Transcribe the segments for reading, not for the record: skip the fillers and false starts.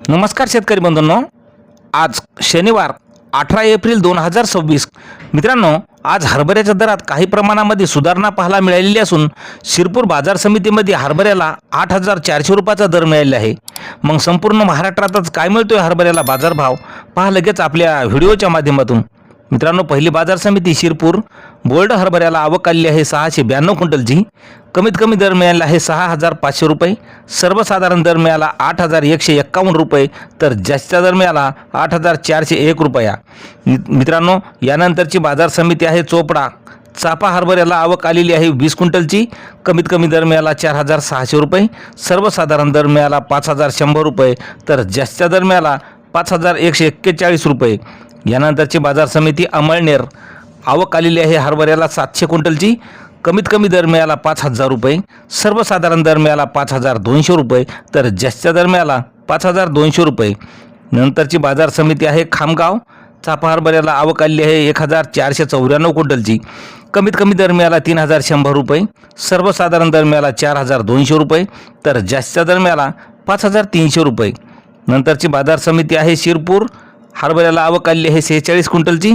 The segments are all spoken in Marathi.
नमस्कार शेतकरी बंधूंनो, आज शनिवार 18 एप्रिल 2026. मित्रांनो, आज हरभऱ्याच्या दरात काही प्रमाणामध्ये सुधारणा पाहायला मिळालेली असून शिरपूर बाजार समितीमध्ये हरभऱ्याला 8,400 रुपयाचा दर मिळालेला आहे. मग संपूर्ण महाराष्ट्रातच काय मिळतोय हरभऱ्याला बाजारभाव पहा लगेच आपल्या व्हिडिओच्या माध्यमातून. मित्रांनो, पहिली बाजार समिती शिरपूर. बोल्ड हरभऱ्याला आवक आली आहे 692 क्विंटलची. कमीत कमी दर मिळाला आहे 6,500 रुपये. सर्वसाधारण दर मिळाला 8,151 रुपये, तर जास्तीचा दर मिळाला 8,401 रुपया. मित्रांनो, यानंतरची बाजार समिती आहे चोपडा. चापा हरभऱ्याला आवक आलेली आहे 20 क्विंटलची. कमीत कमी दर मिळाला 4,600 रुपये. सर्वसाधारण दर मिळाला 5,100 रुपये, तर जास्तीचा दर मिळाला 5,141 रुपये. यानंतरची बाजार समिती अमळनेर. आवक आलेली आहे हरभऱ्याला 700 क्विंटलची. कमीत कमी दर मिळाला 5,000 रुपये. सर्वसाधारण दर मिळाला 5,200 रुपये, तर जास्तीचा दर मिळाला 5,200 रुपये. नंतरची बाजार समिती आहे खामगाव. चापा हरभऱ्याला आवक आलेली आहे 1,494 क्विंटलची. कमीत कमी दर मिळाला 3,100 रुपये. सर्वसाधारण दर मिळाला 4,200 रुपये, तर जास्तीचा दर मिळाला 5,300 रुपये. नंतरची बाजार समिती आहे शिरपूर. हरभऱ्याला आवक आलेली आहे 46 क्विंटलची.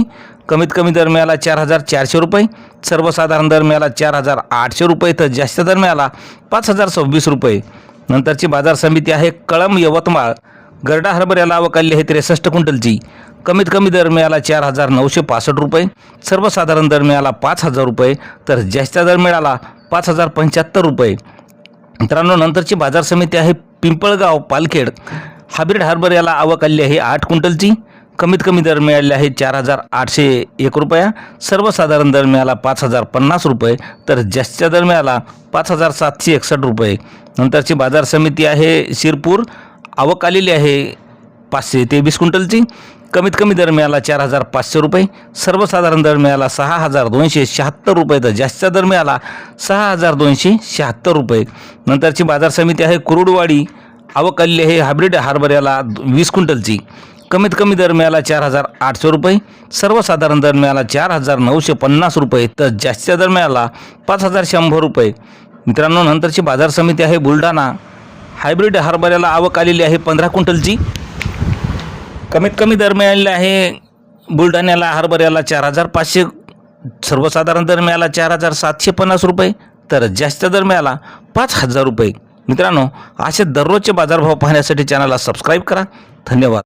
कमीत कमी दर मिळाला 4,400 रुपये. सर्वसाधारण दर मिळाला 4,800 रुपये, तर जास्त दर मिळाला 5,026 रुपये. नंतरची बाजार समिती आहे कळंब यवतमाळ. गरडा हरभऱ्याला आवक आलेली आहे 63 क्विंटलची. कमीत कमी दर मिळाला 4,965 रुपये. सर्वसाधारण दर मिळाला 5,000 रुपये, तर जास्त दर मिळाला 5,075 रुपये. मित्रांनो, नंतरची बाजार समिती आहे पिंपळगाव पालखेड. हायब्रिड हरभऱ्याला आवक आलेली आहे 8 क्विंटलची. कमीत कमी दर मिळाले आहे 4,801 रुपया. सर्वसाधारण दर मिळाला 5,050 रुपये, तर जास्तीचा दर मिळाला 5,761 रुपये. नंतरची बाजार समिती आहे शिरपूर. आवक आलेली आहे 523 क्विंटलची. कमीत कमी दर मिळाला 4,500 रुपये. सर्वसाधारण दर मिळाला 6,276 रुपये, तर जास्तीचा दर मिळाला 6,276 रुपये. नंतरची बाजार समिती आहे कुरुडवाडी. आवक आलेली आहे हायब्रिड हरभऱ्याला 20 क्विंटलची. कमीत कमी दर मिळाला 4,800 रुपये. सर्वसाधारण दर मिळाला 4,950 रुपये, तर जास्तीचा दर मिळाला 5,100 रुपये. मित्रांनो, नंतरची बाजार समिती आहे बुलढाणा. हायब्रिड हरभऱ्याला आवक आलेली आहे 15 क्विंटलची. कमीत कमी दर मिळालेला आहे बुलढाण्याला हरभऱ्याला 4,500. सर्वसाधारण दर मिळाला 4,750 रुपये, तर जास्त दर मिळाला 5,000 रुपये. मित्रांनो, असे दररोजचे बाजारभाव पाहण्यासाठी चॅनलला सबस्क्राईब करा. धन्यवाद.